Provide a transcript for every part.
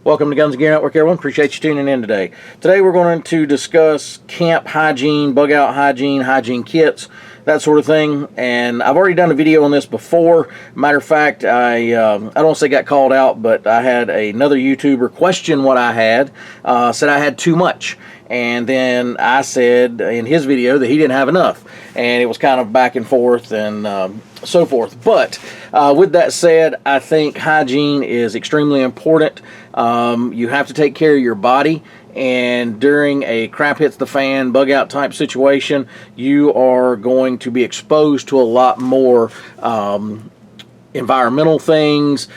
Welcome to Guns and Gear Network, everyone. Appreciate you tuning in today. Today we're going to discuss camp hygiene, bug out hygiene, hygiene kits, that sort of thing. And I've already done a video on this before. Matter of fact, I don't say got called out, but I had another YouTuber question what I had, said I had too much. And then I said in his video that he didn't have enough. And it was kind of back and forth and so forth. But with that said, I think hygiene is extremely important. You have to take care of your body. And during a crap hits the fan, bug out type situation, you are going to be exposed to a lot more environmental things,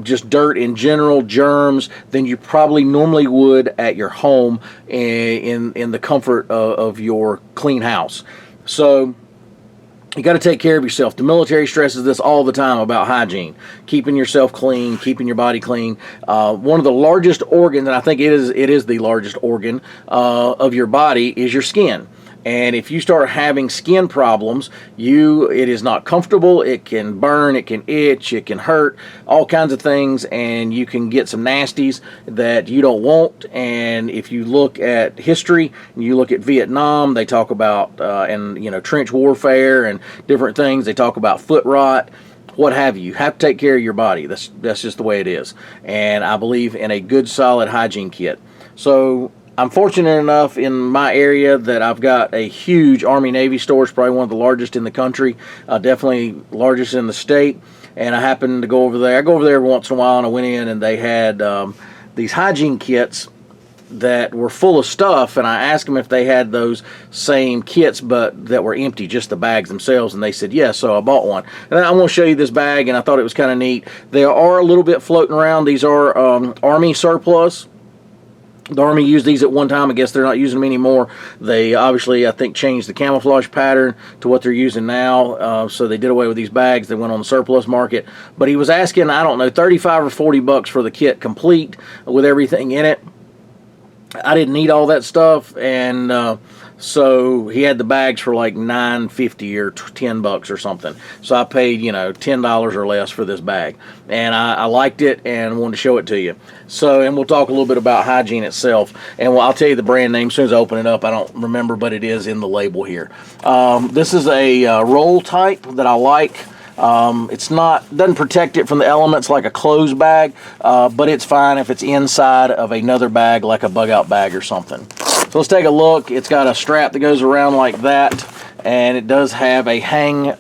just dirt in general, germs, than you probably normally would at your home in the comfort of your clean house. So you got to take care of yourself. The military stresses this all the time about hygiene, keeping yourself clean, keeping your body clean. One of the largest organs, and I think it is the largest organ of your body, is your skin. And if you start having skin problems, it is not comfortable. It can burn, it can itch, it can hurt, all kinds of things, and you can get some nasties that you don't want. And if you look at history, and you look at Vietnam, they talk about trench warfare and different things. They talk about foot rot, what have you. You have to take care of your body. That's just the way it is. And I believe in a good, solid hygiene kit. So I'm fortunate enough in my area that I've got a huge Army-Navy store. It's probably one of the largest in the country, definitely largest in the state. And I happened to go over there. I go over there every once in a while, and I went in, and they had these hygiene kits that were full of stuff, and I asked them if they had those same kits but that were empty, just the bags themselves, and they said yes, so I bought one. And I want to show you this bag, and I thought it was kind of neat. They are a little bit floating around. These are Army surplus. The Army used these at one time. I guess they're not using them anymore. They obviously, I think, changed the camouflage pattern to what they're using now. So they did away with these bags. They went on the surplus market. But he was asking, I don't know, 35 or 40 bucks for the kit complete with everything in it. I didn't need all that stuff, and so he had the bags for like $9.50 or 10 bucks or something. So I paid, $10 or less for this bag, and I liked it and wanted to show it to you. So, and we'll talk a little bit about hygiene itself, and I'll tell you the brand name as soon as I open it up. I don't remember, but it is in the label here. This is a roll type that I like. Doesn't protect it from the elements like a closed bag, but it's fine if it's inside of another bag like a bug out bag or something. So let's take a look. It's got a strap that goes around like that, and it does have a hang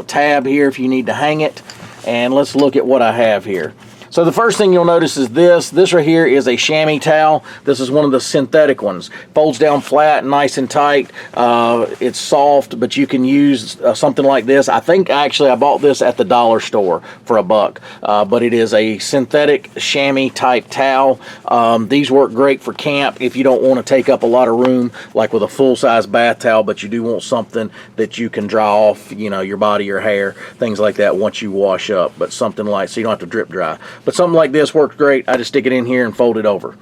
tab here if you need to hang it. And let's look at what I have here. So the first thing you'll notice is this. This right here is a chamois towel. This is one of the synthetic ones. Folds down flat, nice and tight. It's soft, but you can use something like this. I think actually I bought this at the dollar store for $1, but it is a synthetic chamois type towel. These work great for camp if you don't want to take up a lot of room, like with a full-size bath towel, but you do want something that you can dry off, your body, your hair, things like that once you wash up, but something like, so you don't have to drip dry. But something like this works great. I just stick it in here and fold it over.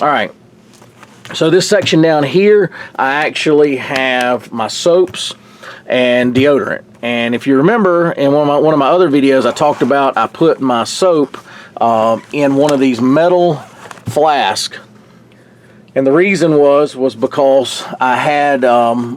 All right. So this section down here, I actually have my soaps and deodorant. And if you remember, in one of my other videos, I talked about I put my soap in one of these metal flasks. And the reason was because I had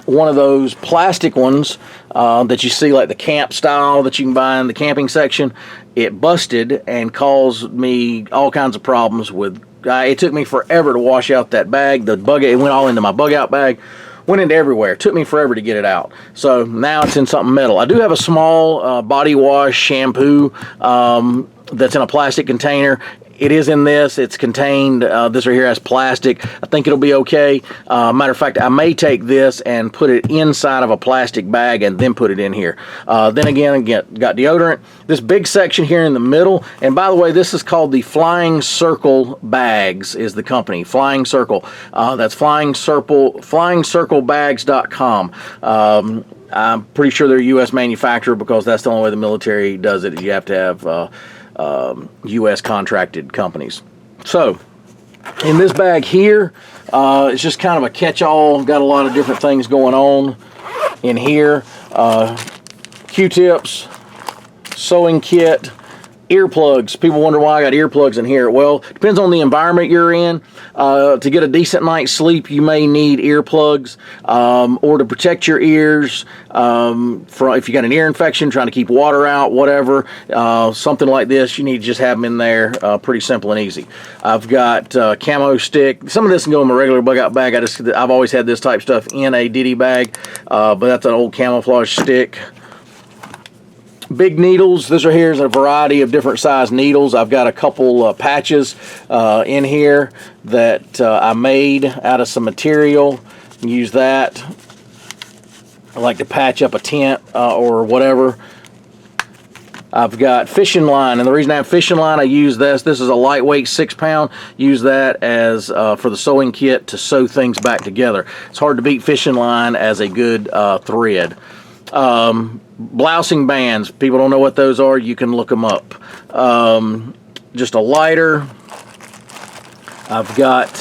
one of those plastic ones that you see, like the camp style that you can buy in the camping section. It busted and caused me all kinds of problems with. It took me forever to wash out that bag. It went all into my bug out bag, went into everywhere. It took me forever to get it out. So now it's in something metal. I do have a small body wash shampoo that's in a plastic container. It is in this. It's contained. This right here has plastic. I think it'll be okay. Matter of fact, I may take this and put it inside of a plastic bag and then put it in here. Then again, got deodorant. This big section here in the middle. And by the way, this is called the Flying Circle Bags is the company. Flying Circle. That's flyingcirclebags.com. I'm pretty sure they're a U.S. manufacturer because that's the only way the military does it. Is you have to have U.S. contracted companies. So in this bag here, it's just kind of a catch-all. Got a lot of different things going on in here. Q-tips, sewing kit, Earplugs. People wonder why I got earplugs in here. Well, depends on the environment you're in. To get a decent night's sleep, you may need earplugs, or to protect your ears from if you got an ear infection, trying to keep water out, whatever. Something like this, you need to just have them in there. Pretty simple and easy. I've got Camo Stick. Some of this can go in my regular bug out bag. I've always had this type stuff in a ditty bag, but that's an old camouflage stick. Big needles. This right here is a variety of different size needles. I've got a couple patches in here that I made out of some material. Use that. I like to patch up a tent or whatever. I've got fishing line, and the reason I have fishing line, I use this. This is a lightweight 6-pound. Use that as for the sewing kit to sew things back together. It's hard to beat fishing line as a good thread. Blousing bands. People don't know what those are. You can look them up. Just a lighter. I've got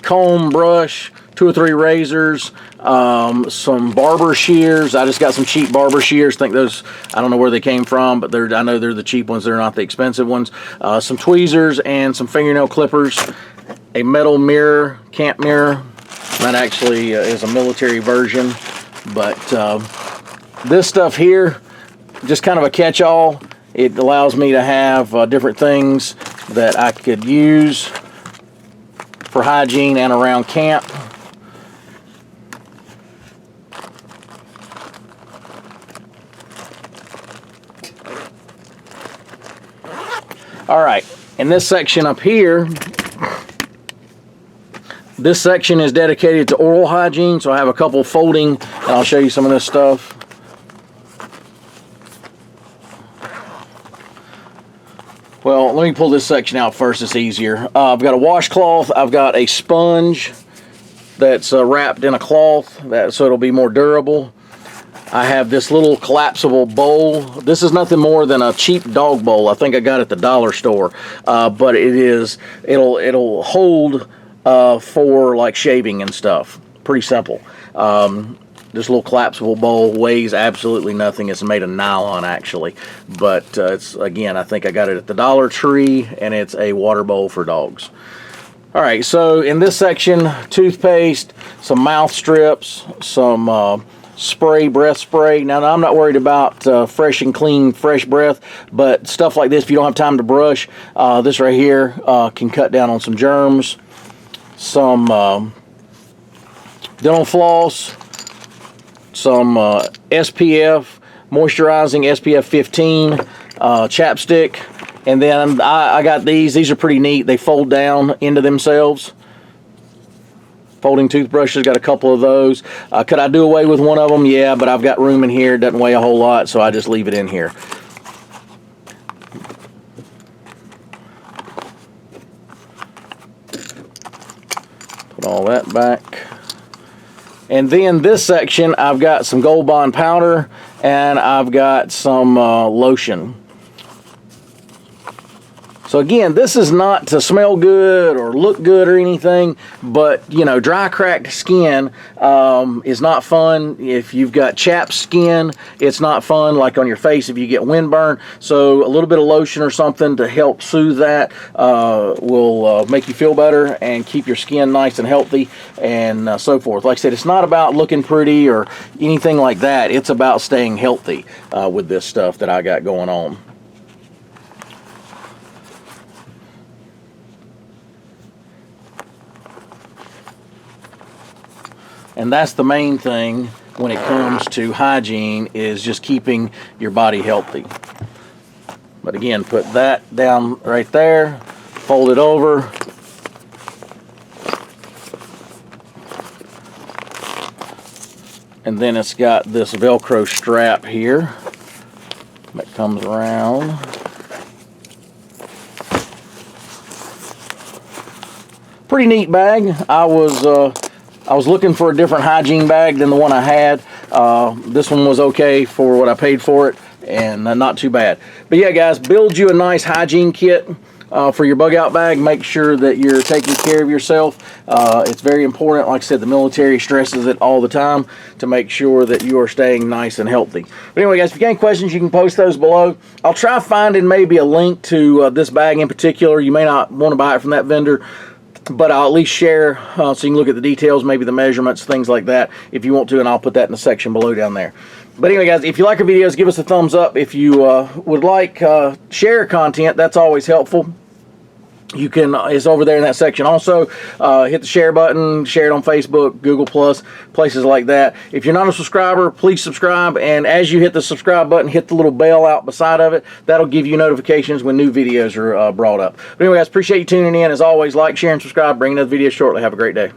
comb, brush, 2 or 3 razors, some barber shears. I just got some cheap barber shears. Think those, I don't know where they came from, but I know they're the cheap ones. They're not the expensive ones. Some tweezers and some fingernail clippers. A metal mirror, camp mirror. That actually is a military version. But this stuff here, just kind of a catch-all. It allows me to have different things that I could use for hygiene and around camp. All right, in this section up here, this section is dedicated to oral hygiene, so I have a couple folding, and I'll show you some of this stuff. Well, let me pull this section out first, it's easier. I've got a washcloth, I've got a sponge that's wrapped in a cloth, so it'll be more durable. I have this little collapsible bowl. This is nothing more than a cheap dog bowl. I think I got it at the dollar store, but it'll hold for like shaving and stuff. Pretty simple. This little collapsible bowl weighs absolutely nothing. It's made of nylon actually, but it's, again, I think I got it at the Dollar Tree, and it's a water bowl for dogs. All right, so in this section, toothpaste, some mouth strips, some spray, breath spray. Now I'm not worried about fresh and clean, fresh breath, but stuff like this, if you don't have time to brush, this right here can cut down on some germs. Some dental floss, some SPF, moisturizing SPF 15, chapstick, and then I got these are pretty neat. They fold down into themselves. Folding toothbrushes, got a couple of those. Could I do away with one of them? Yeah, but I've got room in here. It doesn't weigh a whole lot, so I just leave it in here. Put all that back. And then this section, I've got some Gold Bond powder, and I've got some lotion. So again, this is not to smell good or look good or anything, but you know, dry, cracked skin is not fun. If you've got chapped skin, it's not fun, like on your face if you get windburn. So a little bit of lotion or something to help soothe that will make you feel better and keep your skin nice and healthy, and so forth. Like I said, it's not about looking pretty or anything like that. It's about staying healthy with this stuff that I got going on. And that's the main thing when it comes to hygiene, is just keeping your body healthy. But again, put that down right there, fold it over. And then it's got this Velcro strap here that comes around. Pretty neat bag. I was looking for a different hygiene bag than the one I had. This one was okay for what I paid for it, and not too bad. But yeah, guys, build you a nice hygiene kit. for your bug out bag. Make sure that you're taking care of yourself. It's very important. Like I said, the military stresses it all the time to make sure that you are staying nice and healthy. But anyway, guys, if you got any questions, you can post those below. I'll try finding maybe a link to this bag in particular. You may not want to buy it from that vendor, but I'll at least share so you can look at the details, maybe the measurements, things like that, if you want to, and I'll put that in the section below down there. But anyway, guys, if you like our videos, give us a thumbs up. If you would like share content, that's always helpful. You can, it's over there in that section also. Hit the share button, share it on Facebook, Google+, places like that. If you're not a subscriber, please subscribe. And as you hit the subscribe button, hit the little bell out beside of it. That'll give you notifications when new videos are brought up. But anyway, guys, appreciate you tuning in. As always, like, share, and subscribe. Bring another video shortly. Have a great day.